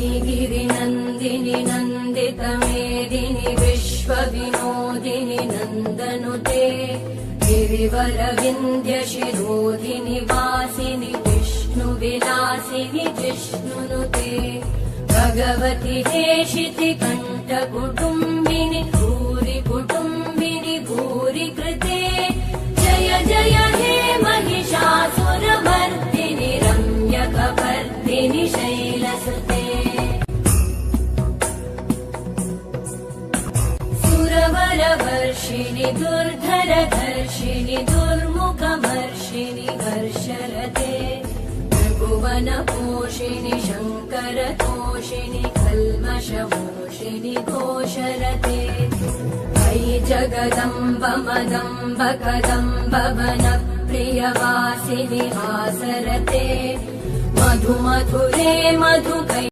श्रीगिरिनन्दिनि नन्दितमेदिनि विश्वविनोदिनि नन्दनुते गिरिवरविन्द्यशिरोधिनि वासिनि विष्णुविलासिनि जिष्णुनुते भगवति हेशिति कण्ठकुटुम्बिनि भूरि कुटुम्बिनि भूरि कृते जय जय हे महिषासुरमर्दिनि रम्यकपर्दिनि शैलसुते सुरवरवर्षिणि दुर्धरधर्षिणि दुर्मुखमर्षिणि हर्षरते भुवनपोषिणि शङ्करतोषिणि कल्मषमोषिणि घोषरते अयि जगदम्ब मदम्ब कदम्ब वनप्रियवासिनि हासरते मधुमधुरे मधुकै